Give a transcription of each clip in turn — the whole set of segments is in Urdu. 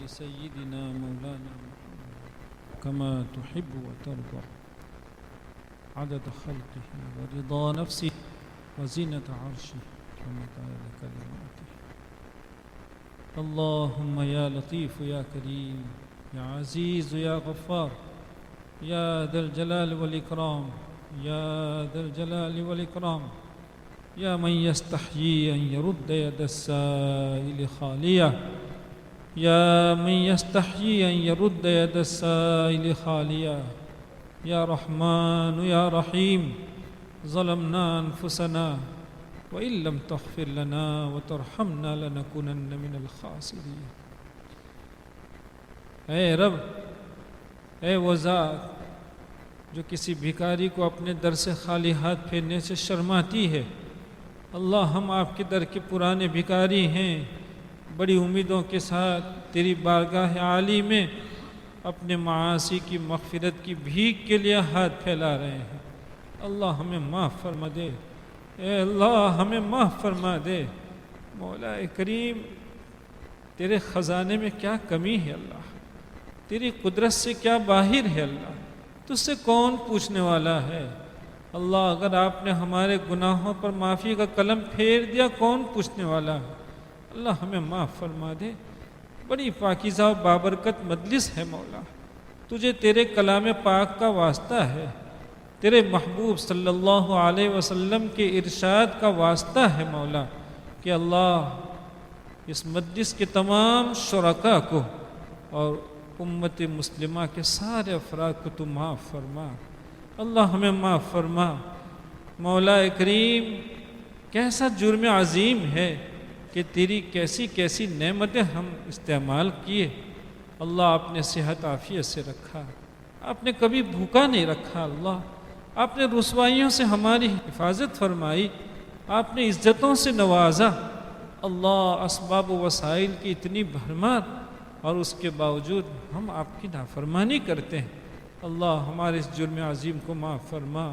سيدنا مولانا محمد كما تحب وترضى عدد خلقه ورضا نفسه وزينة عرشه ومداد كلماته. اللهم يا لطيف يا كريم يا عزيز يا غفار يا ذا الجلال والإكرام يا ذا الجلال والإكرام يا من يستحيي أن يرد يد السائل خالية يا من يستحيي أن يرد يد السائل خالية يا رحمن يا رحيم ظلمنا أنفسنا وإن لم تغفر لنا وترحمنا لنكونن من الخاسرين. اے رب، اے وہ ذات جو کسی بھکاری کو اپنے در سے خالی ہاتھ پھیرنے سے شرماتی ہے، اللہ ہم آپ کے در کے پرانے بھکاری ہیں، بڑی امیدوں کے ساتھ تیری بارگاہ عالی میں اپنے معاصی کی مغفرت کی بھیک کے لیے ہاتھ پھیلا رہے ہیں۔ اللہ ہمیں معاف فرما دے، اے اللہ ہمیں معاف فرما دے۔ مولا کریم، تیرے خزانے میں کیا کمی ہے اللہ، تیری قدرت سے کیا باہر ہے اللہ، تجھ سے کون پوچھنے والا ہے اللہ؟ اگر آپ نے ہمارے گناہوں پر معافی کا قلم پھیر دیا، کون پوچھنے والا ہے اللہ؟ ہمیں معاف فرما دے۔ بڑی پاکیزہ و بابرکت مجلس ہے مولا، تجھے تیرے کلام پاک کا واسطہ ہے، تیرے محبوب صلی اللہ علیہ وسلم کے ارشاد کا واسطہ ہے مولا کہ اللہ اس مجلس کے تمام شرکاء کو اور امت مسلمہ کے سارے افراد کو تو معاف فرما۔ اللہ ہمیں معاف فرما۔ مولا کریم، کیسا جرم عظیم ہے کہ تیری کیسی کیسی نعمتیں ہم استعمال کیے۔ اللہ آپ نے صحت عافیت سے رکھا، آپ نے کبھی بھوکا نہیں رکھا اللہ، آپ نے رسوائیوں سے ہماری حفاظت فرمائی، آپ نے عزتوں سے نوازا اللہ، اسباب و وسائل کی اتنی بھرمار، اور اس کے باوجود ہم آپ کی نافرمانی کرتے ہیں۔ اللہ ہمارے اس جرم عظیم کو معاف فرما۔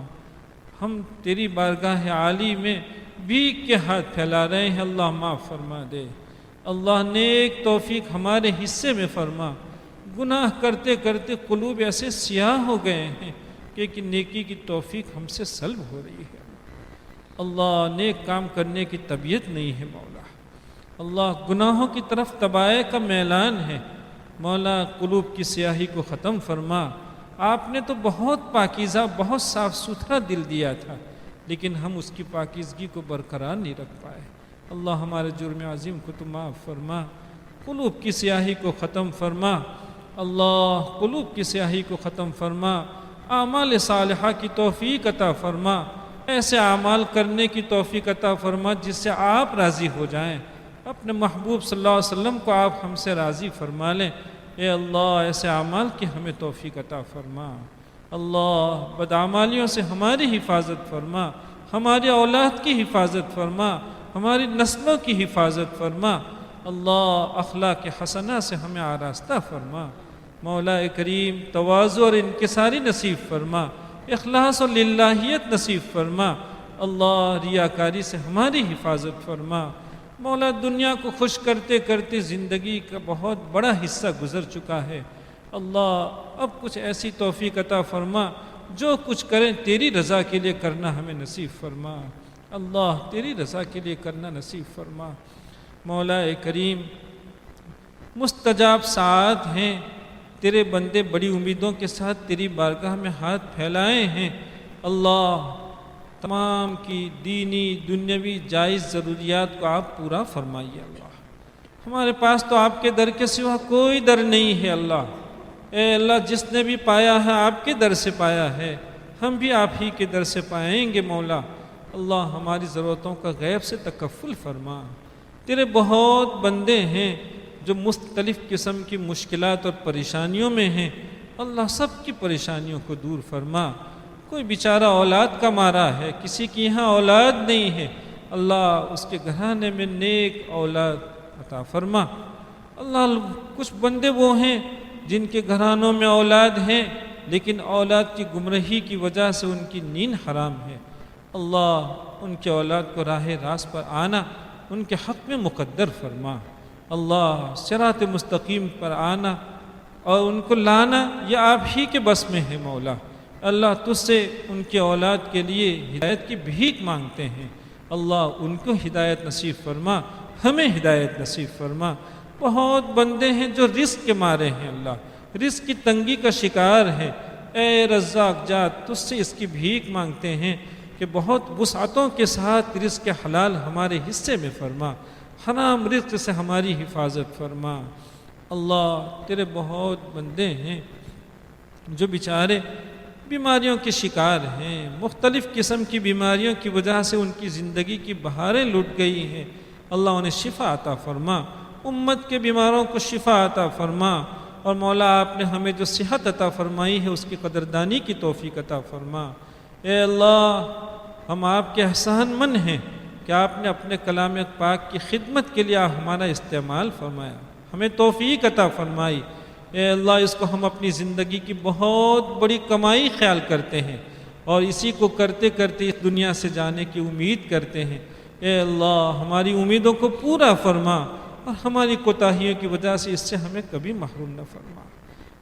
ہم تیری بارگاہ عالی میں بھیک کے ہاتھ پھیلا رہے ہیں، اللہ معاف فرما دے۔ اللہ نیک توفیق ہمارے حصے میں فرما۔ گناہ کرتے کرتے قلوب ایسے سیاہ ہو گئے ہیں کہ نیکی کی توفیق ہم سے سلب ہو رہی ہے اللہ، نیک کام کرنے کی طبیعت نہیں ہے مولا۔ اللہ گناہوں کی طرف تباہی کا میلان ہے مولا، قلوب کی سیاہی کو ختم فرما۔ آپ نے تو بہت پاکیزہ، بہت صاف ستھرا دل دیا تھا، لیکن ہم اس کی پاکیزگی کو برقرار نہیں رکھ پائے۔ اللہ ہمارے جرم عظیم کو تو معاف فرما، قلوب کی سیاہی کو ختم فرما اللہ، قلوب کی سیاہی کو ختم فرما، اعمال صالحہ کی توفیق عطا فرما، ایسے اعمال کرنے کی توفیق عطا فرما جس سے آپ راضی ہو جائیں، اپنے محبوب صلی اللہ علیہ وسلم کو آپ ہم سے راضی فرما لیں۔ اے اللہ ایسے اعمال کی ہمیں توفیق عطا فرما اللہ، بدعمالیوں سے ہماری حفاظت فرما، ہماری اولاد کی حفاظت فرما، ہماری نسلوں کی حفاظت فرما اللہ، اخلاق حسنہ سے ہمیں آراستہ فرما مولا کریم، تواضع اور انکساری نصیب فرما، اخلاص اور للہیت نصیب فرما اللہ، ریاکاری سے ہماری حفاظت فرما مولا۔ دنیا کو خوش کرتے کرتے زندگی کا بہت بڑا حصہ گزر چکا ہے اللہ، اب کچھ ایسی توفیق عطا فرما، جو کچھ کریں تیری رضا کے لیے کرنا ہمیں نصیب فرما اللہ، تیری رضا کے لیے کرنا نصیب فرما مولا کریم۔ مستجاب ساعات ہیں، تیرے بندے بڑی امیدوں کے ساتھ تیری بارگاہ میں ہاتھ پھیلائے ہیں اللہ، تمام کی دینی دنیاوی جائز ضروریات کو آپ پورا فرمائیے اللہ۔ ہمارے پاس تو آپ کے در کے سوا کوئی در نہیں ہے اللہ۔ اے اللہ، جس نے بھی پایا ہے آپ کے در سے پایا ہے، ہم بھی آپ ہی کے در سے پائیں گے مولا اللہ۔ ہماری ضرورتوں کا غیب سے تکفل فرما۔ تیرے بہت بندے ہیں جو مختلف قسم کی مشکلات اور پریشانیوں میں ہیں اللہ، سب کی پریشانیوں کو دور فرما۔ کوئی بیچارہ اولاد کا مارا ہے، کسی کی یہاں اولاد نہیں ہے اللہ، اس کے گھرانے میں نیک اولاد عطا فرما اللہ۔ کچھ بندے وہ ہیں جن کے گھرانوں میں اولاد ہیں، لیکن اولاد کی گمراہی کی وجہ سے ان کی نیند حرام ہے اللہ، ان کے اولاد کو راہ راست پر آنا ان کے حق میں مقدر فرما اللہ صراط مستقیم پر آنا اور ان کو لانا یہ آپ ہی کے بس میں ہے مولا۔ اللہ تجھ سے ان کے اولاد کے لیے ہدایت کی بھیک مانگتے ہیں، اللہ ان کو ہدایت نصیب فرما، ہمیں ہدایت نصیب فرما۔ بہت بندے ہیں جو رزق کے مارے ہیں اللہ، رزق کی تنگی کا شکار ہے، اے رزاق جات تجھ سے اس کی بھیک مانگتے ہیں کہ بہت وسعتوں کے ساتھ رزق حلال ہمارے حصے میں فرما، حرام رزق سے ہماری حفاظت فرما۔ اللہ تیرے بہت بندے ہیں جو بیچارے بیماریوں کے شکار ہیں، مختلف قسم کی بیماریوں کی وجہ سے ان کی زندگی کی بہاریں لٹ گئی ہیں، اللہ انہیں شفا عطا فرما، امت کے بیماروں کو شفا عطا فرما، اور مولا آپ نے ہمیں جو صحت عطا فرمائی ہے اس کی قدردانی کی توفیق عطا فرما۔ اے اللہ ہم آپ کے احسان مند ہیں کہ آپ نے اپنے کلام پاک کی خدمت کے لیے ہمارا استعمال فرمایا، ہمیں توفیق عطا فرمائی۔ اے اللہ اس کو ہم اپنی زندگی کی بہت بڑی کمائی خیال کرتے ہیں اور اسی کو کرتے کرتے اس دنیا سے جانے کی امید کرتے ہیں۔ اے اللہ ہماری امیدوں کو پورا فرما اور ہماری کوتاہیوں کی وجہ سے اس سے ہمیں کبھی محروم نہ فرما۔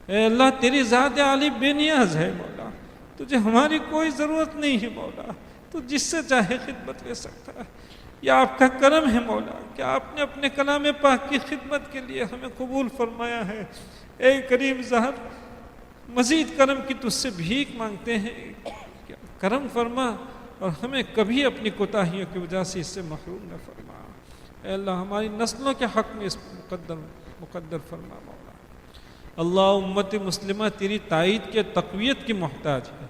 اے اللہ تیری ذات عالی بے نیاز ہے مولا، تجھے ہماری کوئی ضرورت نہیں ہے مولا، تو جس سے چاہے خدمت لے سکتا ہے، یہ آپ کا کرم ہے مولا کہ آپ نے اپنے کلام پاک کی خدمت کے لیے ہمیں قبول فرمایا ہے۔ اے کریم ذات مزید کرم کی تجھ سے بھیک مانگتے ہیں کہ کرم فرما اور ہمیں کبھی اپنی کوتاہیوں کی وجہ سے اس سے محروم نہ فرما۔ اے اللہ ہماری نسلوں کے حق میں اس مقدر فرما مولا۔ اللہ امت مسلمہ تیری تائید کے تقویت کی محتاج ہے،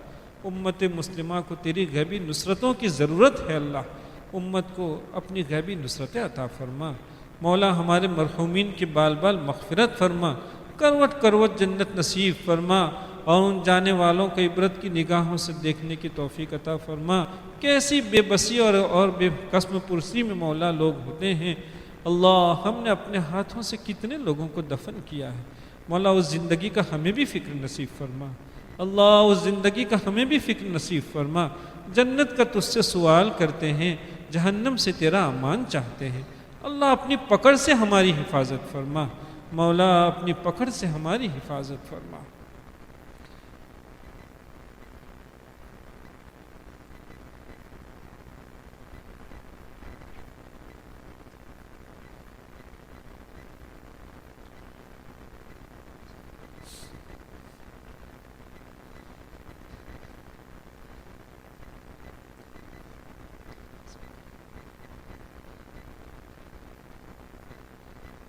امت مسلمہ کو تیری غیبی نصرتوں کی ضرورت ہے۔ اللہ امت کو اپنی غیبی نصرتیں عطا فرما مولا، ہمارے مرحومین کی بال بال مغفرت فرما، کروٹ کروٹ جنت نصیب فرما، اور ان جانے والوں کو عبرت کی نگاہوں سے دیکھنے کی توفیق عطا فرما۔ کیسی بے بسی اور بے قسم پرسی میں مولا لوگ ہوتے ہیں، اللہ ہم نے اپنے ہاتھوں سے کتنے لوگوں کو دفن کیا ہے مولا، اس زندگی کا ہمیں بھی فکر نصیب فرما، اللہ اس زندگی کا ہمیں بھی فکر نصیب فرما۔ جنت کا تجھ سے سوال کرتے ہیں، جہنم سے تیرا امان چاہتے ہیں، اللہ اپنی پکڑ سے ہماری حفاظت فرما مولا، اپنی پکڑ سے ہماری حفاظت فرما۔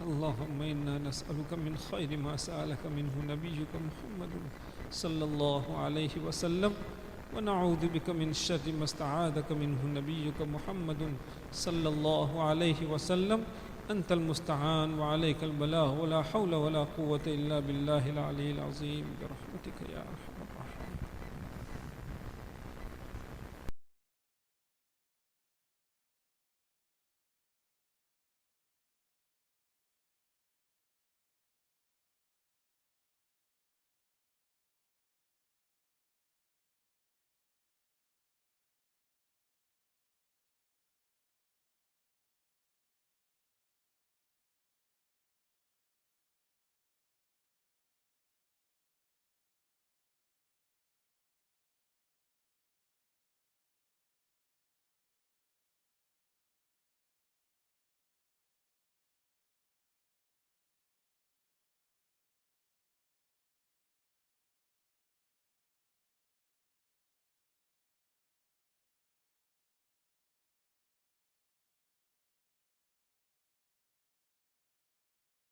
اللهم إنا نسألك من خير ما سألك منه نبيك محمد صلى الله عليه وسلم، ونعوذ بك من شر ما استعاذك منه نبيك محمد صلى الله عليه وسلم، أنت المستعان وعليك البلاغ، ولا حول ولا قوة إلا بالله العلي العظيم برحمتك يا أرحم